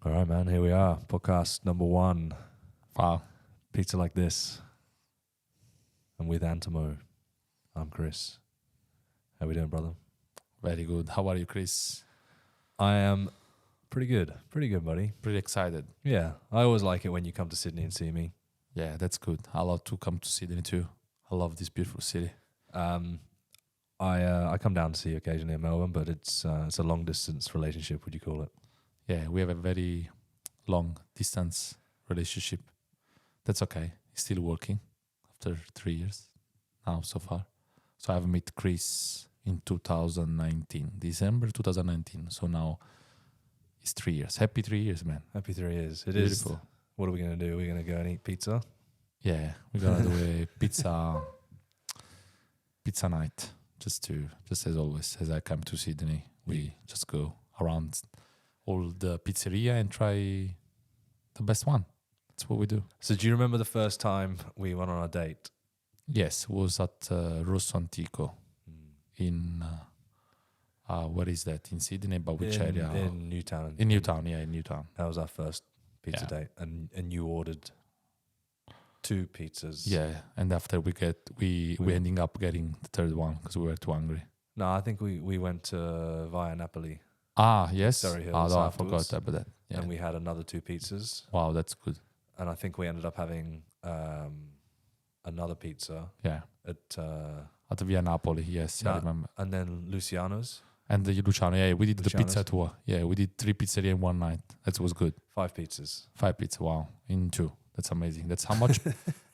All right, man. Here we are. Podcast number 1. Wow. Pizza like this. I'm with Antimo. I'm Chris. How we doing, brother? Very good. How are you, Chris? I am pretty good. Pretty good, buddy. Pretty excited. Yeah. I always like it when you come to Sydney and see me. Yeah, that's good. I love to come to Sydney too. I love this beautiful city. I come down to see you occasionally in Melbourne, but it's a long distance relationship, would you call it? Yeah, we have a very long distance relationship. That's okay. He's still working after 3 years now so far. So I've met Chris in 2019, December 2019. So now it's 3 years. Happy 3 years, man. Happy 3 years. It Beautiful. is. What are we going to do? We're going to go and eat pizza? Yeah, we're gonna do a pizza night. Just as always, as I come to Sydney, we just go around all the pizzeria and try the best one. That's what we do. So do you remember the first time we went on a date? Yes, it was at Rosso Antico in where is that in Sydney? But which area? In Newtown. In Newtown, yeah, in Newtown. That was our first pizza date, and you ordered 2 pizzas. Yeah, and after we ending up getting the third one because we were too hungry. No, I think we went via Napoli. Ah, yes. Surrey Hills Oh, no, I afterwards. forgot about that. Yeah. And we had another 2 pizzas. Wow, that's good. And I think we ended up having another pizza Yeah. at At Via Napoli, yes, I remember. and then Luciano's. And the Luciano, yeah, we did the Luciano's. pizza tour. Yeah, we did 3 pizzeria in one night. That was good. 5 pizzas. 5 pizza, wow, in 2. That's amazing. That's how much.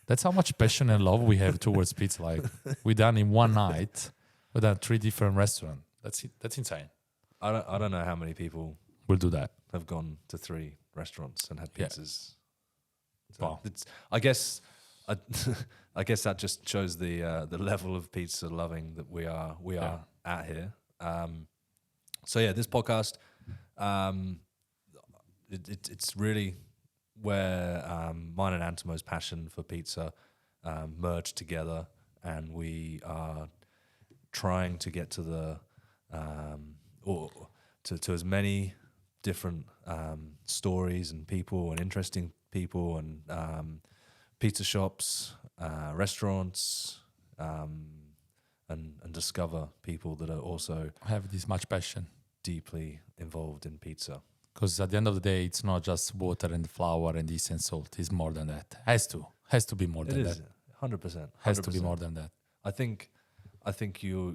That's how much passion and love we have towards pizza. Like we done in one night. We done 3 different restaurants. That's it. That's insane. I don't know how many people We'll do that. have gone to 3 restaurants and had Yeah. pizzas. So Wow. I guess that just shows the level of pizza loving that we are at here. So yeah, this podcast, it's really where mine and Antimo's passion for pizza merged together, and we are trying to get to the or to as many different stories and people and interesting people and pizza shops, restaurants, and discover people that are also I have this much passion deeply involved in pizza. because at the end of the day, it's not just water and flour and yeast and salt. It's more than that. Has to be more It than is that. 100%. Has to be more than that. I think you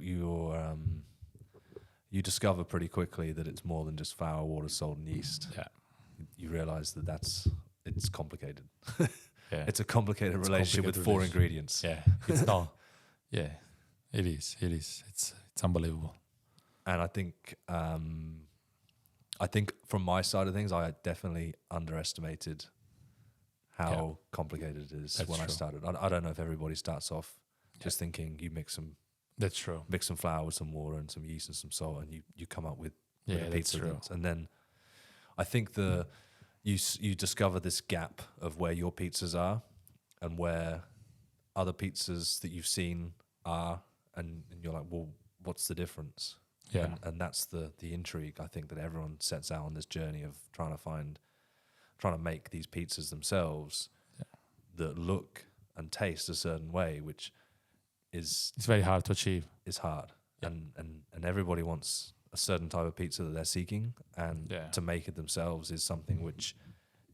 discover pretty quickly that it's more than just flour, water, salt, and yeast. Yeah. You realize that it's complicated. Yeah. It's a complicated relationship with 4 ingredients. Yeah. It's not. Yeah. It is. It's unbelievable. And I think from my side of things, I definitely underestimated how complicated it is That's when I true. started. I don't know if everybody starts off just thinking you mix That's true. some flour with some water and some yeast and some salt, and you come up with a Yeah, that's pizza. true. And then I think you discover this gap of where your pizzas are and where other pizzas that you've seen are, and you're like, well, what's the difference? Yeah. And that's the intrigue, I think, that everyone sets out on this journey of trying to make these pizzas themselves that look and taste a certain way, which is It's very hard to achieve. hard. Yeah. And everybody wants a certain type of pizza that they're seeking, and to make it themselves is something which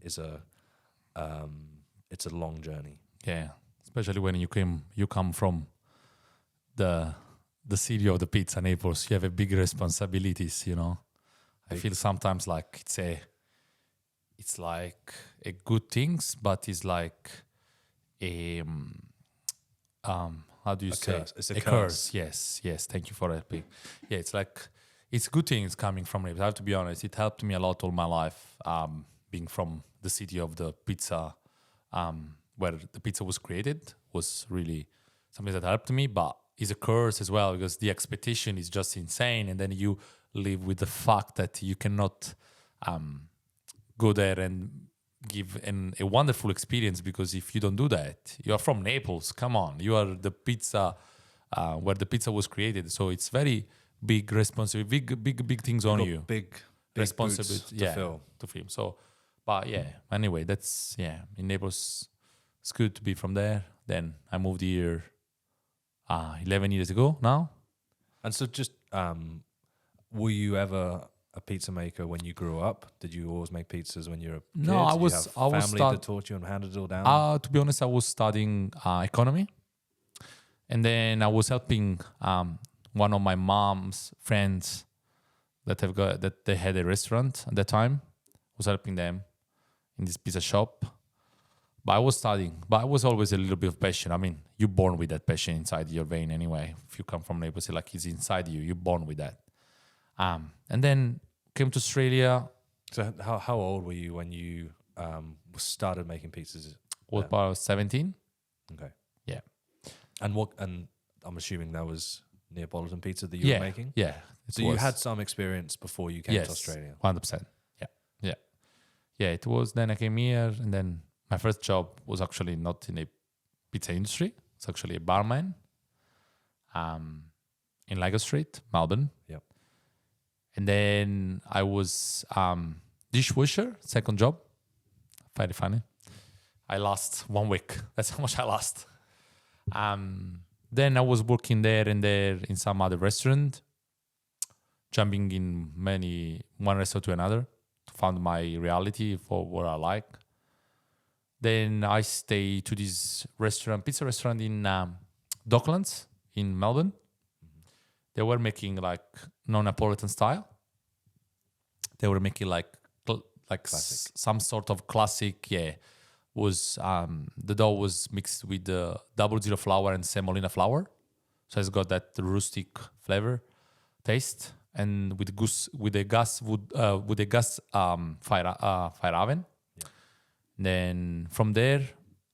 is it's a long journey. Yeah. Especially when you come from the city of the pizza, Naples, you have a big responsibilities, you know. I feel sometimes like it's like a good things, but it's like a how do you say? Curse. It's a curse. Yes. Thank you for helping. Yeah, it's like it's good things coming from Naples. I have to be honest. It helped me a lot all my life, being from the city of the pizza, where the pizza was created, was really something that helped me. But it's a curse as well because the expectation is just insane, and then you live with the fact that you cannot go there and give a wonderful experience, because if you don't do that, you are from Naples. Come on, you are the pizza where the pizza was created. So it's very big responsibility, big things on you. Big Responsibility, boots to fill. to film. So But yeah, anyway, that's in Naples. It's good to be from there. Then I moved here 11 years ago now. And so, just were you ever a pizza maker when you grew up? Did you always make pizzas when you were a kid? No, I Did was. you have I was family that taught you and handed it all down? To be honest, I was studying economy, and then I was helping one of my mom's friends that they had a restaurant at that time. I was helping them in this pizza shop. But I was studying. But I was always a little bit of passion. I mean, you're born with that passion inside your vein anyway. If you come from Naples, like it's inside you. You're born with that. And then came to Australia. So, how old were you when you started making pizzas? Was about 17. Okay. Yeah. And I'm assuming that was Neapolitan pizza that you were making? Yeah. So you had some experience before you came to Australia? 100%. Yeah, it was. Then I came here, and then my first job was actually not in a pizza industry. It's actually a barman in Lagos Street, Melbourne. Yep. And then I was dishwasher, second job. Very funny. I lost 1 week. That's how much I lost. Then I was working there and there in some other restaurant, jumping in one restaurant to another to find my reality for what I like. Then I stayed to this pizza restaurant in Docklands in Melbourne. They were making like non-Neapolitan style. They were making like some sort of classic. Yeah, was the dough was mixed with the 00 flour and semolina flour, so it's got that rustic flavor, taste, and with a gas fire oven. Yeah. Then from there,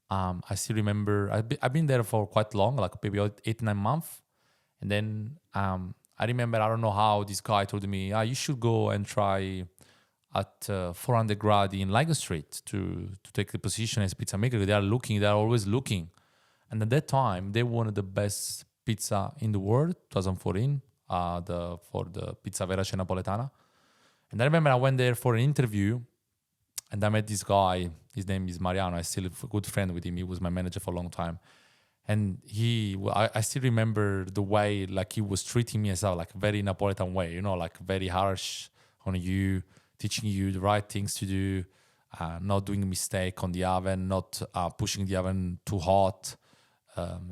I still remember I've been there for quite long, like maybe 8-9 months. And then I remember, I don't know how, this guy told me, you should go and try at 400 grad in Lagos Street to take the position as pizza maker. They're always looking. And at that time, they wanted the best pizza in the world, 2014, for the Pizza Verace Napoletana. And I remember I went there for an interview, and I met this guy. His name is Mariano. I'm still a good friend with him. He was my manager for a long time. And I still remember the way, like, he was treating me as like a very Napolitan way, like very harsh on you, teaching you the right things to do, not doing a mistake on the oven, not pushing the oven too hot,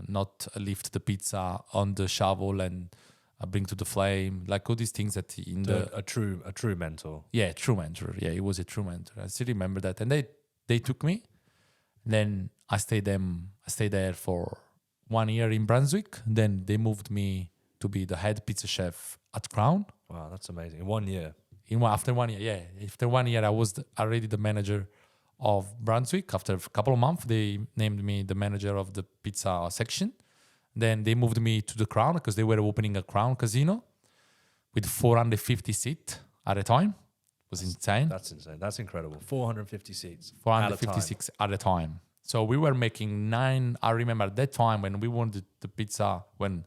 not lift the pizza on the shovel and bring to the flame, like all these things that a true mentor. Yeah, true mentor. Yeah, he was a true mentor. I still remember that. And they took me. Then I stayed there for 1 year in Brunswick. Then they moved me to be the head pizza chef at Crown. Wow, that's amazing. In 1 year? After 1 year, yeah. After 1 year, I was already the manager of Brunswick. After a couple of months, they named me the manager of the pizza section. Then they moved me to the Crown because they were opening a Crown casino with 450 seats at a time. It was insane. That's insane. That's incredible. 450 seats. 456 at a time. So we were making 9. I remember at that time when we won the pizza, when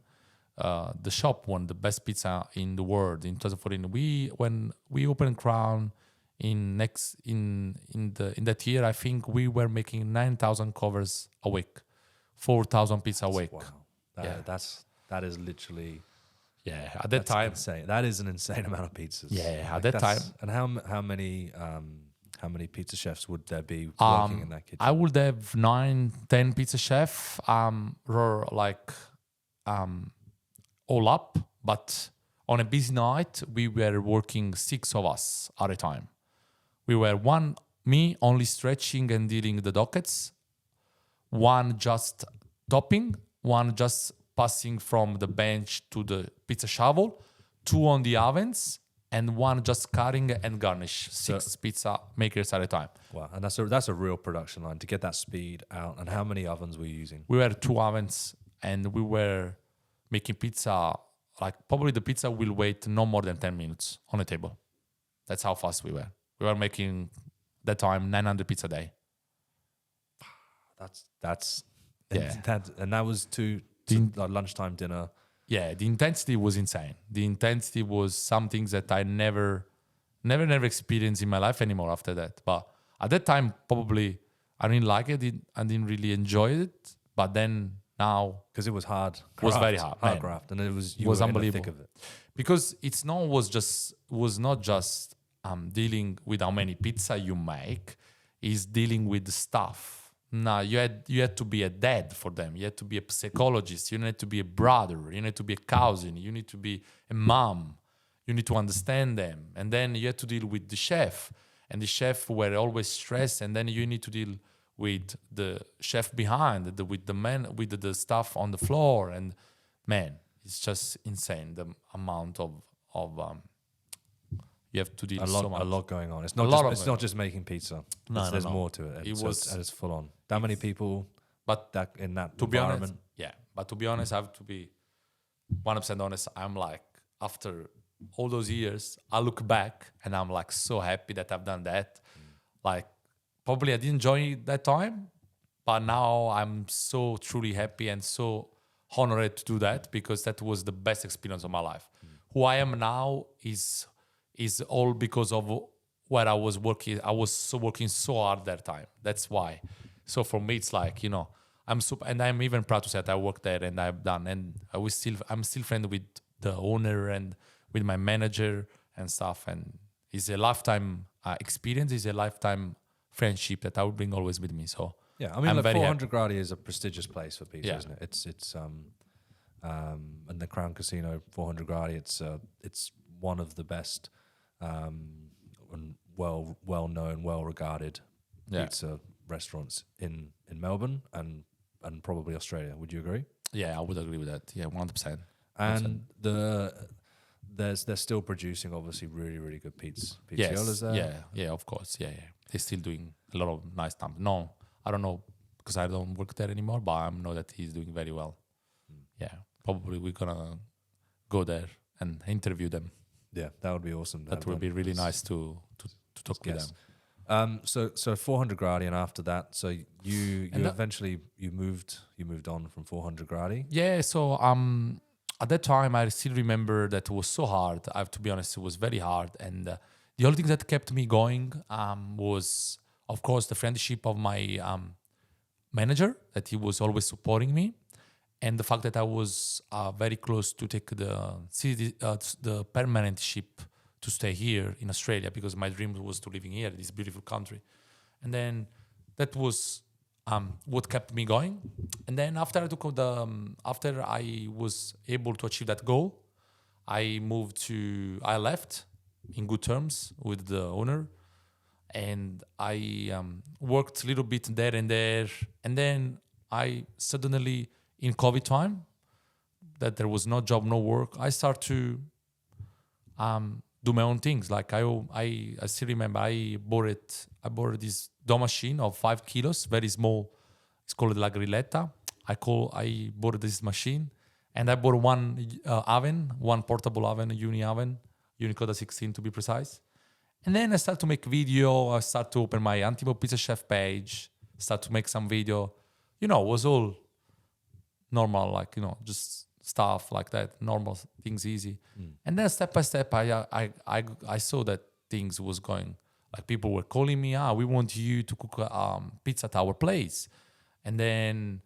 the shop won the best pizza in the world in 2014. When we opened Crown in that year, I think we were making 9,000 covers a week, 4,000 pizza a week. Wow, that is literally. Yeah, at that time, insane. That is an insane amount of pizzas. Yeah, at that time. And how many pizza chefs would there be working in that kitchen? I would have 9-10 pizza chefs, all up. But on a busy night, we were working 6 of us at a time. We were me only stretching and dealing the dockets, one just topping, one just passing from the bench to the pizza shovel, 2 on the ovens, and 1 just cutting and garnish. 6 pizza makers at a time. Wow, and that's a real production line to get that speed out. And how many ovens were you using? We were 2 ovens, and we were making pizza. Like, probably the pizza will wait no more than 10 minutes on the table. That's how fast we were. We were making that time 900 pizza a day. That's yeah, and that was to like lunchtime dinner. Yeah, the intensity was insane. The intensity was some things that I never experienced in my life anymore after that. But At that time, probably I didn't like it. I didn't really enjoy it. But then now Because it was hard. it was very hard. Man. Craft, and it was Was were in the unbelievable. thick of it. Because it's not was not just dealing with how many pizza you make, is dealing with the stuff. Now you had to be a dad for them. You had to be a psychologist. You need to be a brother. You need to be a cousin. You need to be a mom. You need to understand them, and then you had to deal with the chef, and the chef were always stressed, and then you need to deal with the chef behind, with the man, with the stuff on the floor, and man, it's just insane the amount of you have to deal so much. A lot going on. It's lot not of just, it's not just making pizza. No, There's no. more to it. It So was- it's full on. That many people, But that in that to be environment. honest, yeah. But to be honest, I have to be 100% honest. I'm like, after all those years, I look back and I'm like so happy that I've done that. Like, probably I didn't enjoy that time, but now I'm so truly happy and so honored to do that, because that was the best experience of my life. Who I am now is all because of where I was working. I was working so hard that time. That's why. So for me, it's like, I'm super, and I'm even proud to say that I worked there and I've done, and I'm still friend with the owner and with my manager and stuff. And it's a lifetime experience. It's a lifetime friendship that I will bring always with me. So Yeah, I mean, I'm like very 400 Gradi is a prestigious place for pizza, Yeah. isn't it? It's and the Crown Casino 400 Gradi. It's one of the best and well known, well regarded Yeah. pizza restaurants in Melbourne and probably Australia. Would you agree? yeah, I would agree with that. Yeah, 100%. And they're still producing obviously really good pizzas Yes. there. Yeah, of course. Yeah. They're still doing a lot of nice stuff. No, I don't know because I don't work there anymore, but I know that he's doing very well. Yeah, probably we're gonna go there and interview them. Yeah, that would be awesome. That would be really nice to talk with Yes. them. So 400 Gradi, and after that, so you And that- eventually you moved on from 400 Gradi. Yeah, so at that time I still remember that it was so hard. I have to be honest, it was very hard, and the only thing that kept me going was, of course, the friendship of my manager, that he was always supporting me, and the fact that I was very close to take the permanent ship to stay here in Australia, because my dream was to living here, this beautiful country, and then that was what kept me going. And then after after I was able to achieve that goal, I left in good terms with the owner, and I worked a little bit there, and then I suddenly, in COVID time, that there was no job, no work, I start to do my own things. Like I still remember I bought this dough machine of 5 kilos, very small. It's called La Grilletta. I bought this machine, and I bought one portable oven, a Unicoda 16 to be precise. And then I start to make video. I start to open my Antimo Pizza Chef page. Start to make some video. It was all normal, like just stuff like that, normal things, easy. And then step by step, I saw that things was going. Like people were calling me, we want you to cook pizza at our place. And then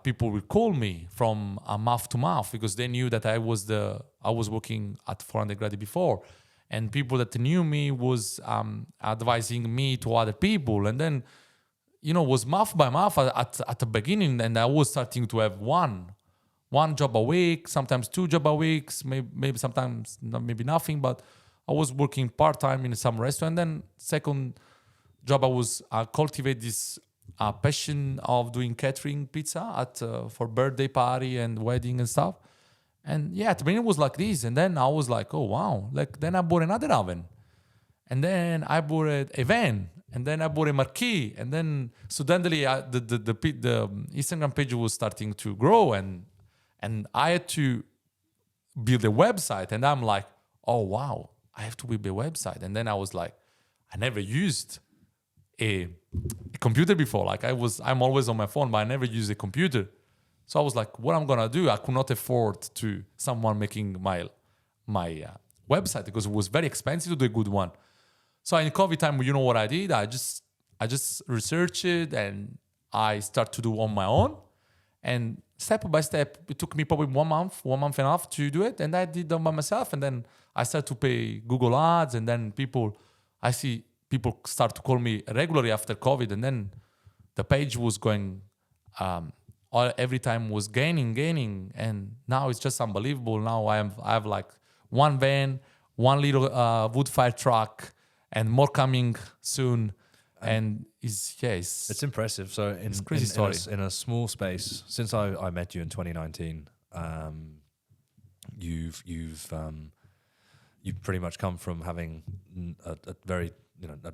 people will call me from mouth to mouth, because they knew that I was working at 400 Gradi before, and people that knew me was advising me to other people, and then was mouth by mouth at the beginning, and I was starting to have one job a week, sometimes 2 jobs a week, maybe sometimes maybe nothing, but I was working part-time in some restaurant. Then second job, I was cultivate this passion of doing catering pizza for birthday party and wedding and stuff. And yeah, at the beginning it was like this, and then I was like, oh wow, then I bought another oven, and then I bought a van, and then I bought a marquee, and then suddenly the Instagram page was starting to grow, and I had to build a website, and I'm like, oh wow, I have to build a website. And then I was like, I never used a computer before. Like I'm always on my phone, but I never used a computer. So I was like, what I'm gonna do? I could not afford to someone making my website, because it was very expensive to do a good one. So in COVID time, you know what I did? I just researched it and I start to do on my own. And step by step, it took me probably 1 month and a half to do it. And I did them by myself. And then I started to pay Google ads. And then I see people start to call me regularly after COVID. And then the page was going, every time was gaining. And now it's just unbelievable. Now I have like one van, one little wood fire truck, and more coming soon. And it's impressive. So it's crazy story. In a small space, since I met you in 2019, you've pretty much come from having a very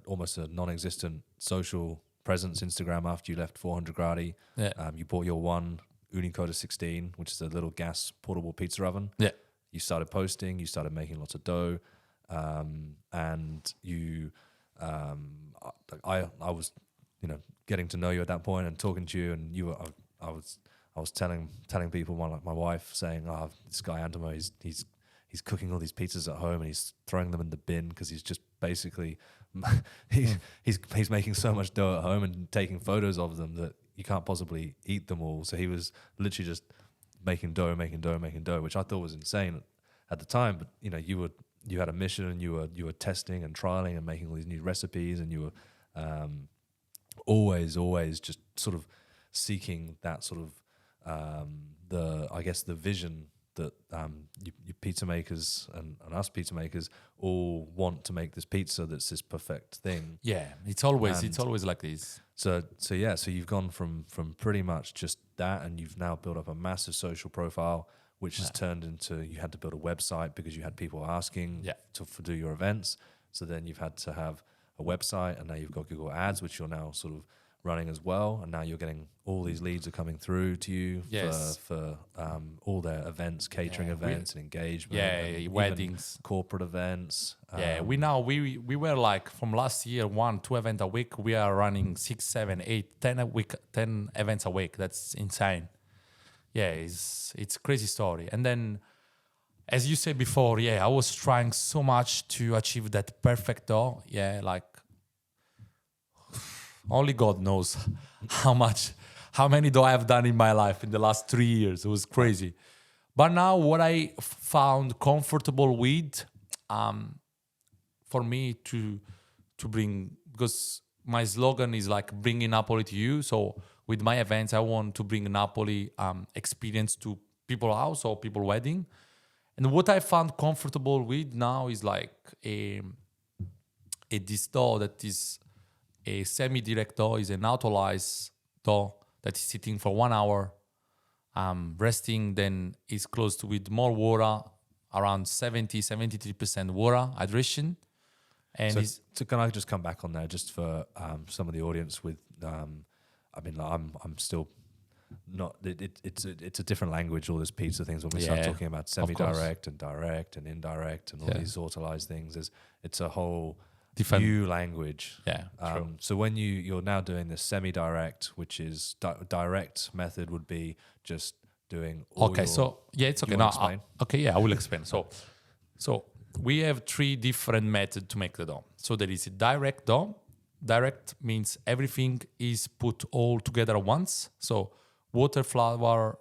almost a non-existent social presence, Instagram, after you left 400 Gradi. Yeah. You bought your one Unicoda 16, which is a little gas portable pizza oven. Yeah. You started posting. You started making lots of dough, and you. I was, getting to know you at that point and talking to you, and I was telling people, my wife, saying, "Oh, this guy Antimo, he's cooking all these pizzas at home and he's throwing them in the bin because he's just basically he's making so much dough at home and taking photos of them that you can't possibly eat them all." So he was literally just making dough, which I thought was insane at the time. But you had a mission, and you were testing and trialing and making all these new recipes, and you were always just sort of seeking that sort of the vision that you pizza makers and us pizza makers all want to make this pizza that's this perfect thing. Yeah, it's always like this. So you've gone from pretty much just that, and you've now built up a massive social profile, which has turned into, you had to build a website because you had people asking to do your events. So then you've had to have a website, and now you've got Google Ads, which you're now sort of running as well. And now you're getting all these leads are coming through to you for all their events, catering events and engagement. And weddings, corporate events. We were like from last year, 1-2 events a week. We are running 6, 7, 8, 10 a week, 10 events a week. That's insane. Yeah, it's a crazy story. And then, as you said before, I was trying so much to achieve that perfect dough. Yeah, like only God knows how many dough I have done in my life in the last 3 years. It was crazy. But now what I found comfortable with, for me to bring, because my slogan is like bringing Napoli to you. So with my events, I want to bring Napoli experience to people's house or people wedding. And what I found comfortable with now is like a this dough that is a semi-direct dough, is an autolyzed dough that is sitting for 1 hour, resting, then is closed with more water, around 73% water hydration. And so can I just come back on there just for some of the audience with, I'm still not, it's a different language, all this pizza things, when we start talking about semi-direct and direct and indirect and all these autolyzed things, it's a whole different new language. True. So when you're now doing this semi-direct, which is direct method would be just doing all it's okay. Now, I will explain. So we have 3 different methods to make the dough. So there is a direct dough. Direct means everything is put all together at once. So water, flour,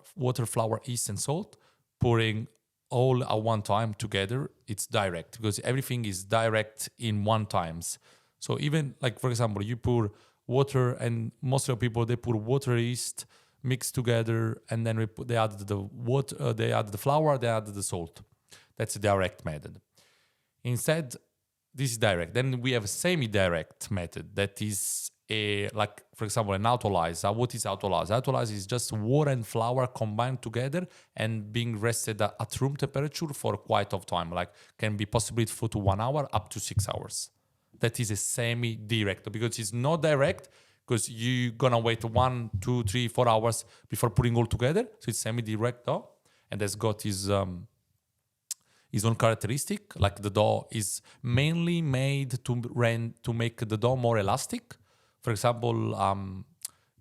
yeast, and salt, pouring all at one time together. It's direct because everything is direct in one times. So even like, for example, you pour water, and most of the people, they put water, yeast, mix together, and then they add the water, they add the flour, they add the salt. That's a direct method. Instead, this is direct. Then we have a semi-direct method that is like, for example, an autolyze. What is autolyze? Autolyze is just water and flour combined together and being rested at room temperature for quite of time. Like can be possibly for to 1 hour up to 6 hours. That is a semi-direct because it's not direct because you're gonna wait 1, 2, 3, 4 hours before putting all together. So it's semi-direct dough, and that's got his own characteristic. Like the dough is mainly made to make the dough more elastic. For example,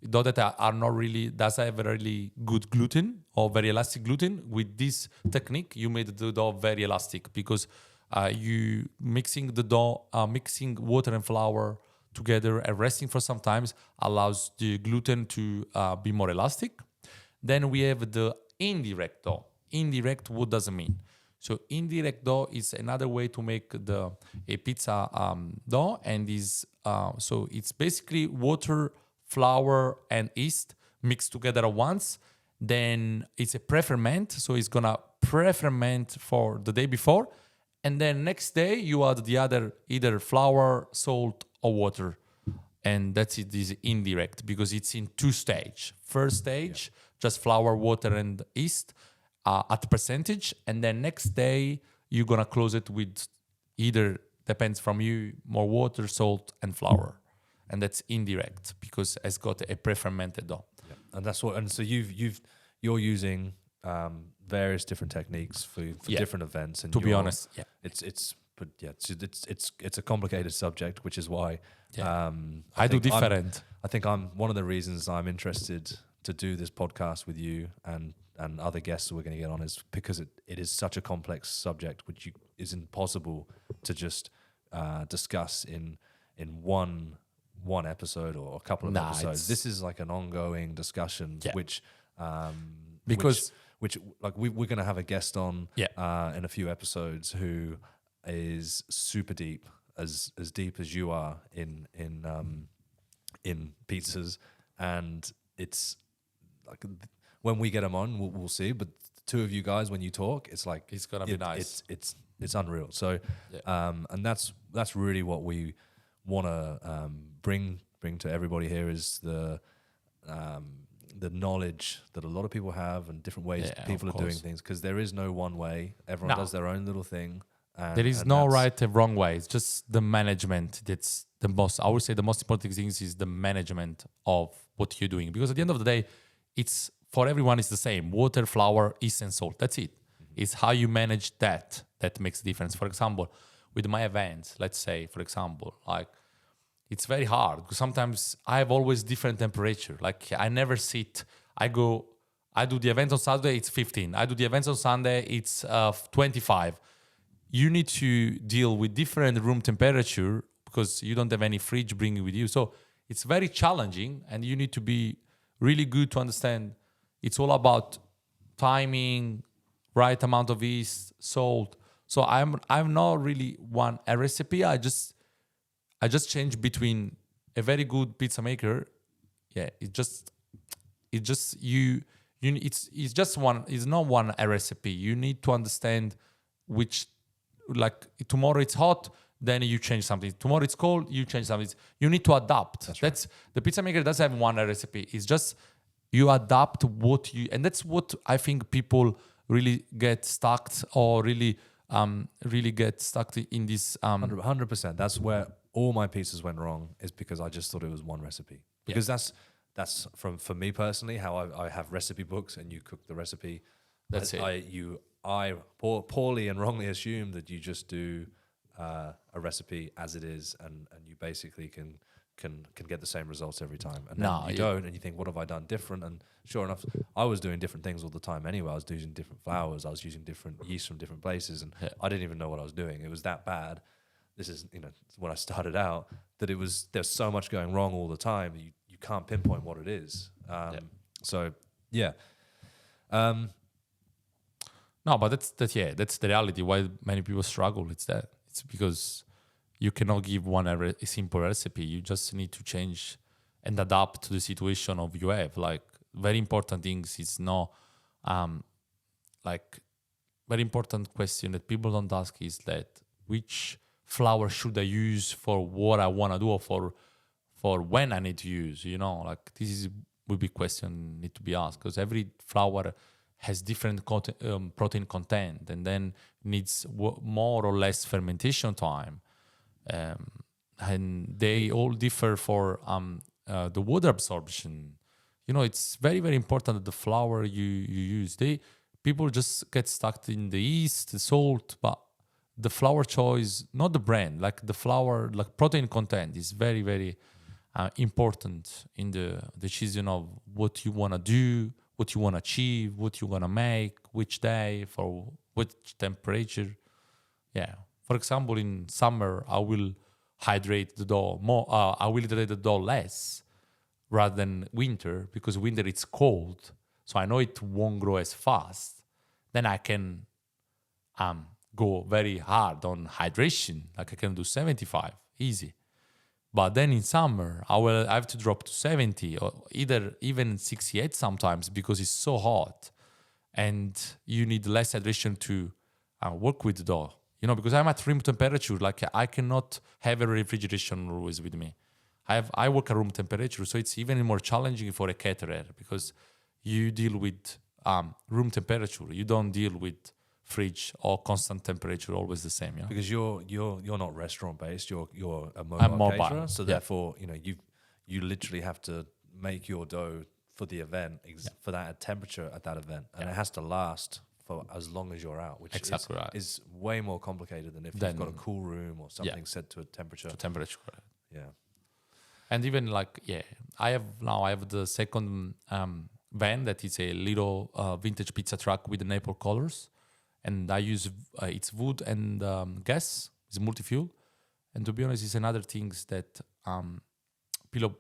dough that are not really, doesn't have really good gluten or very elastic gluten. With this technique, you made the dough very elastic because You mixing the dough, mixing water and flour together and resting for some times allows the gluten to be more elastic. Then we have the indirect dough. Indirect, what does it mean? So indirect dough is another way to make a pizza dough, and so it's basically water, flour, and yeast mixed together at once. Then it's a pre-ferment, so it's gonna pre-ferment for the day before, and then next day you add the other either flour, salt, or water, and that's it. Is indirect because it's in two stage. First stage, just flour, water, and yeast at percentage, and then next day you're gonna close it with either, depends from you, more water, salt, and flour, and that's indirect because it's got a pre-fermented dough. Yeah. And that's what. And so you're using various different techniques for different events. And to be honest, it's a complicated subject, which is why I do different. I think I'm one of the reasons I'm interested to do this podcast with you and other guests that we're going to get on is because it is such a complex subject, which is impossible to just discuss in one episode or a couple of episodes. This is like an ongoing discussion, which because like we're going to have a guest on in a few episodes who is super deep, as deep as you are in pizzas, and it's like when we get them on, we'll see. But the two of you guys, when you talk, it's like it's gonna be nice. It's unreal. So, and that's really what we want to bring to everybody here is the knowledge that a lot of people have and different ways people are doing things, because there is no one way. Everyone does their own little thing. There is no right or wrong way. It's just the management. That's the most. I would say the most important thing is the management of what you're doing, because at the end of the day, it's for everyone. It's the same: water, flour, yeast, and salt. That's it. Mm-hmm. It's how you manage that makes a difference. For example, with my events, let's say, for example, like it's very hard because sometimes I have always different temperature. Like I never sit. I do the event on Saturday. It's 15. I do the events on Sunday. It's 25. You need to deal with different room temperature because you don't have any fridge bringing with you. So it's very challenging, and you need to be really good to understand. It's all about timing, right amount of yeast, salt. So I'm not really a recipe. I just change between a very good pizza maker. Yeah, it's just not one a recipe. You need to understand which. Like tomorrow it's hot, then you change something. Tomorrow it's cold, you change something. You need to adapt. That's the pizza maker doesn't have one recipe. It's just you adapt and that's what I think people really get stuck or really get stuck in this. 100%. That's where all my pizzas went wrong, is because I just thought it was one recipe. Because that's for me personally how I have recipe books and you cook the recipe. That's it. I poorly and wrongly assumed that you just do a recipe as it is, and you basically can get the same results every time. And then you don't, and you think, what have I done different? And sure enough, I was doing different things all the time anyway. I was using different flours, I was using different yeast from different places, and I didn't even know what I was doing. It was that bad. This is when I started out, that there's so much going wrong all the time. You can't pinpoint what it is. So yeah. No, but that's the reality. Why many people struggle. It's because you cannot give a simple recipe. You just need to change and adapt to the situation of you have. Like very important things is not like very important question that people don't ask is that which flour should I use for what I want to do or for when I need to use. Like this will be question need to be asked, because every flour has different protein content and then needs more or less fermentation time. And they all differ for the water absorption. It's very, very important that the flour you use. People just get stuck in the yeast, the salt, but the flour choice, not the brand, like the flour, like protein content is very, very important in the decision of what you want to do, what you want to achieve, what you want to make, which day, for which temperature. Yeah, For example, in summer, I will hydrate the dough more. I will hydrate the dough less rather than winter, because winter it's cold, so I know it won't grow as fast. Then I can go very hard on hydration, like I can do 75 easy. But then in summer, I have to drop to 70 or even 68 sometimes, because it's so hot, and you need less hydration to work with the dough. Because I'm at room temperature, like I cannot have a refrigeration always with me. I work at room temperature, so it's even more challenging for a caterer, because you deal with room temperature. You don't deal with fridge or constant temperature, always the same. Because you're not restaurant based. You're a I'm mobile mobile, caterer, so yeah. therefore you literally have to make your dough for the event for that temperature at that event, and it has to last for as long as you're out, which Exactly right. is way more complicated than if you've got a cool room or something set to a temperature. Yeah. And even I have the second van that is a little vintage pizza truck with the Naples colors, and I use it's wood and gas. It's multi-fuel, and to be honest, it's another things that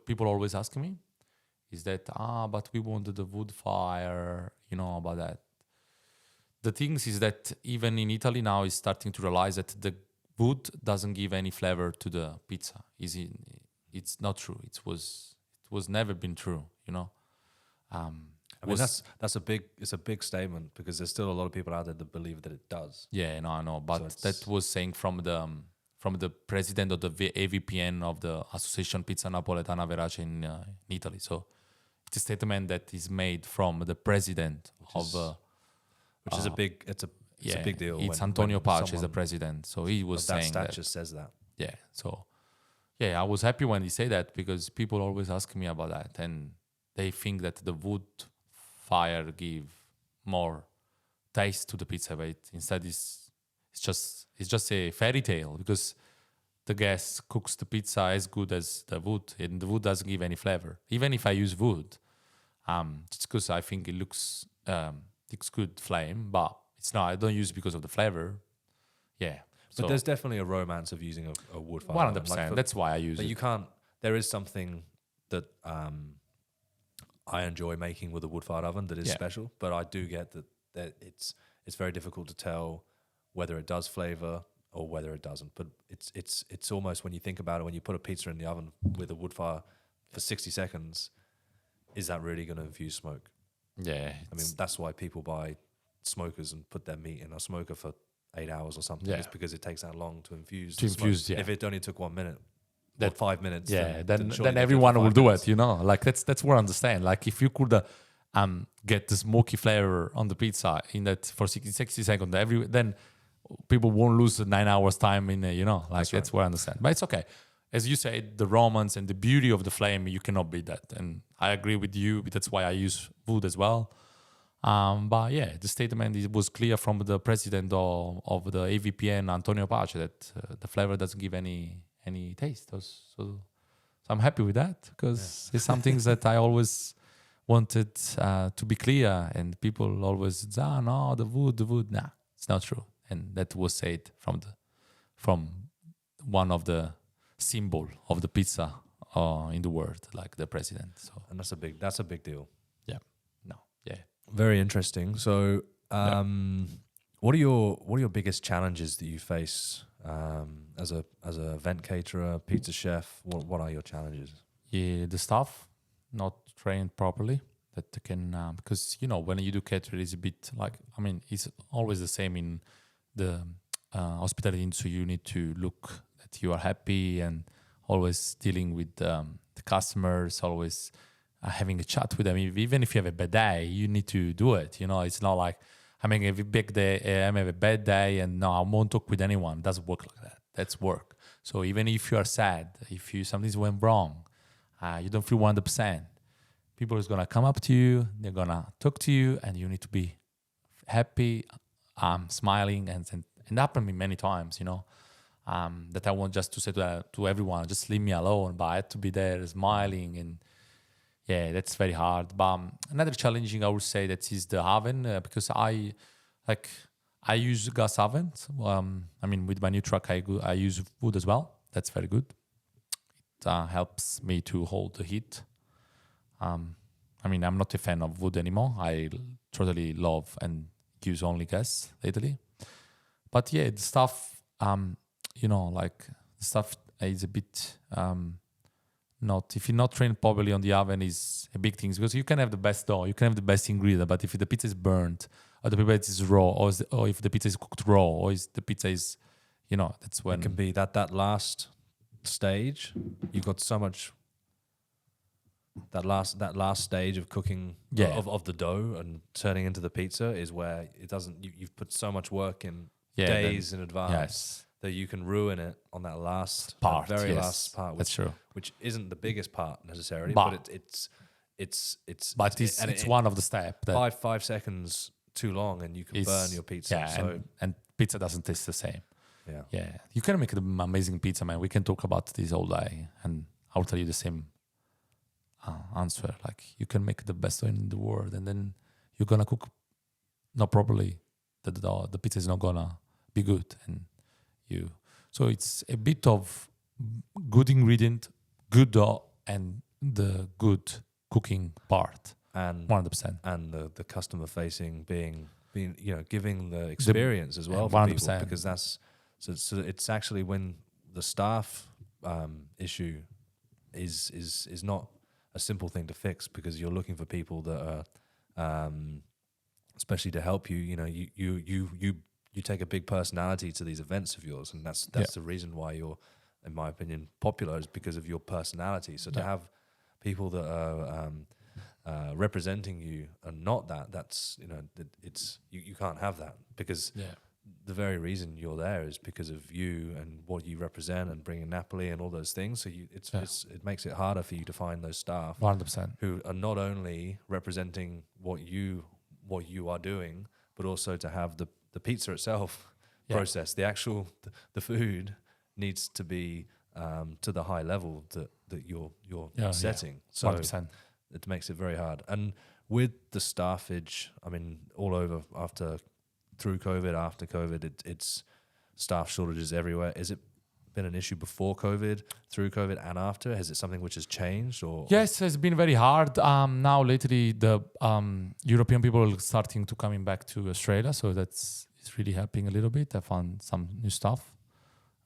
people always ask me is that but we wanted the wood fire, about that. The things is that even in Italy now is starting to realize that the wood doesn't give any flavor to the pizza. It's not true. It was never been true. I mean, that's a big statement, because there's still a lot of people out there that believe that it does. Yeah, no, I know, but that was saying from the president of the AVPN of the Association Pizza Napoletana Verace in Italy. So it's a statement that is made from the president which is a big deal. It's Antonio Pace is the president, so he was saying that. Just says that. Yeah, so I was happy when he said that, because people always ask me about that, and they think that the wood fire give more taste to the pizza, but instead it's just a fairy tale, because the gas cooks the pizza as good as the wood, and the wood doesn't give any flavor. Even if I use wood, just because I think it looks good flame, but it's not. I don't use it because of the flavor. Yeah. But there's definitely a romance of using a wood fire. 100%. That's why I use it. You can't. There is something that I enjoy making with a wood-fired oven that is special, but I do get that it's very difficult to tell whether it does flavor or whether it doesn't. But it's almost, when you think about it, when you put a pizza in the oven with a wood fire for 60 seconds, is that really going to infuse smoke? Yeah. I mean, that's why people buy smokers and put their meat in a smoker for 8 hours or something. It's because it takes that long to infuse. Yeah. If it only took 1 minute, or 5 minutes, then everyone will do it. Like that's what I understand. Like if you could get the smoky flavor on the pizza in that for 60 seconds, then people won't lose 9 hours time in that's what I understand. But it's okay. As you said, the romance and the beauty of the flame, you cannot beat that. And I agree with you. That's why I use wood as well. But yeah, the statement was clear from the president of the AVPN, Antonio Pace, that the flavor doesn't give any taste. So I'm happy with that, because it's some things that I always wanted to be clear, and people always say, no, the wood. Nah, it's not true. And that was said from one of the symbol of the pizza in the world, like the president. So, and that's a big deal. Yeah. No. Yeah. Very interesting. So, what are your biggest challenges that you face as a event caterer, pizza chef? What are your challenges? Yeah, the staff not trained properly. That can because when you do catering, it's a bit like, I mean, it's always the same in the hospitality industry. You need to look that you are happy and always dealing with the customers, always having a chat with them. Even if you have a bad day, you need to do it. It's not like I'm having a big day, I'm having a bad day, and no, I won't talk with anyone. It doesn't work like that. That's work. So even if you are sad, if something went wrong, you don't feel 100%. People is gonna come up to you, they're gonna talk to you, and you need to be happy, smiling, and happened to me many times. That I want just to say to everyone, just leave me alone. But I had to be there, smiling, and yeah, that's very hard. But another challenging, I would say, that is the oven, because I I use gas ovens. I mean, with my new truck, I use wood as well. That's very good. It helps me to hold the heat. I mean, I'm not a fan of wood anymore. I totally love and use only gas lately. But yeah, the stuff, like the stuff is a bit not. If you're not trained properly on the oven, is a big thing because you can have the best dough, you can have the best ingredient, but if the pizza is burnt, or the pizza is raw, or if the pizza is cooked raw, or if the pizza is, that's when it can be that last stage. You've got so much. That last stage of cooking of the dough and turning into the pizza is where it doesn't. You've put so much work in days in advance that you can ruin it on that last part, that very last part. That's true. Which isn't the biggest part necessarily, But it's one of the steps. 5 seconds too long and you can burn your pizza. Yeah, and pizza doesn't taste the same. Yeah. You can make an amazing pizza, man. We can talk about this all day, and I'll tell you the same answer. Like, you can make the best one in the world, and then you're gonna cook not properly. The pizza is not gonna be good, so it's a bit of good ingredient, good dough, and the good cooking part, and 100%, and the customer facing being giving the experience as well for 100%. people, because that's so it's actually when the staff issue is not a simple thing to fix, because you're looking for people that are especially to help you. You take a big personality to these events of yours, and that's the reason why you're, in my opinion, popular, is because of your personality. So to have people that are representing you and not that's it's you can't have that, because the very reason you're there is because of you and what you represent and bringing Napoli and all those things. So it makes it harder for you to find those staff 100% who are not only representing what you are doing, but also to have the pizza itself processed. The actual the food needs to be to the high level that you're setting. So 100%. it makes it very hard. And with the staffage, I mean, all over through COVID, after COVID, it's staff shortages everywhere. Has it been an issue before COVID, through COVID, and after? Has it something which has changed? Yes, it's been very hard. Now lately, the European people are starting to coming back to Australia, so it's really helping a little bit. I found some new stuff,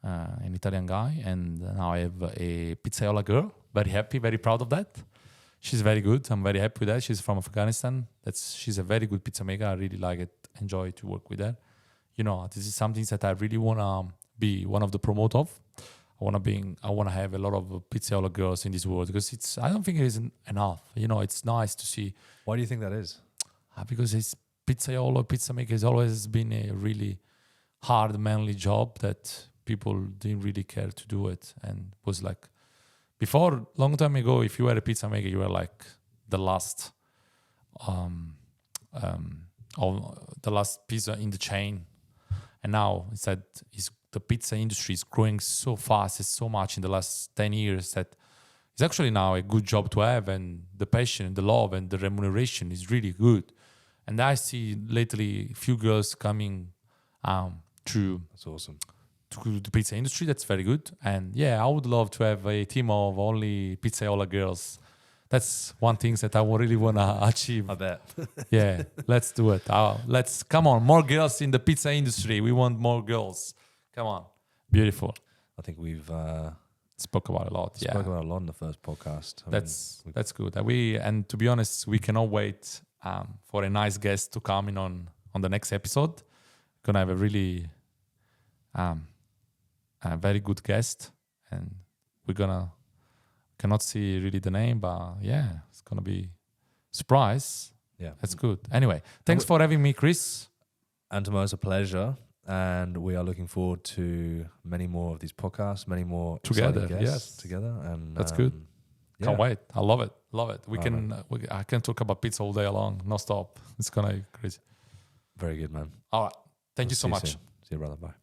an Italian guy, and now I have a pizzaiola girl. Very happy, very proud of that. She's very good. I'm very happy with that. She's from Afghanistan. She's a very good pizza maker. I really like it. Enjoy to work with her. This is something that I really wanna be one of the promote of. I wanna have a lot of pizzaiola girls in this world, because I don't think it is enough. It's nice to see. Why do you think that is? Because it's pizzaiola, pizza maker has always been a really hard, manly job that people didn't really care to do it, and was like, before, long time ago, if you were a pizza maker, you were like the last pizza in the chain. And now the pizza industry is growing so fast, it's so much in the last 10 years that it's actually now a good job to have, and the passion, the love, and the remuneration is really good. And I see lately a few girls coming to That's awesome. To the pizza industry. That's very good. And I would love to have a team of only pizzaiola girls. That's one thing that I really want to achieve. I bet. Let's do it. Come on, more girls in the pizza industry. We want more girls. Come on. Beautiful. I think we've spoke about a lot. Spoke about a lot in the first podcast. That's good. And to be honest, we cannot wait for a nice guest to come in on the next episode. Gonna have a really a very good guest, and we're cannot see really the name, but it's gonna be surprise. That's good. Anyway, thanks for having me, Chris. Antimo, it's a pleasure, and we are looking forward to many more of these podcasts, many more together. Guests together, and that's good. Can't wait. I love it. Man. I can talk about pizza all day long, no stop. It's gonna be crazy. Very good, man. All right. Thank you so much. See you, brother. Bye.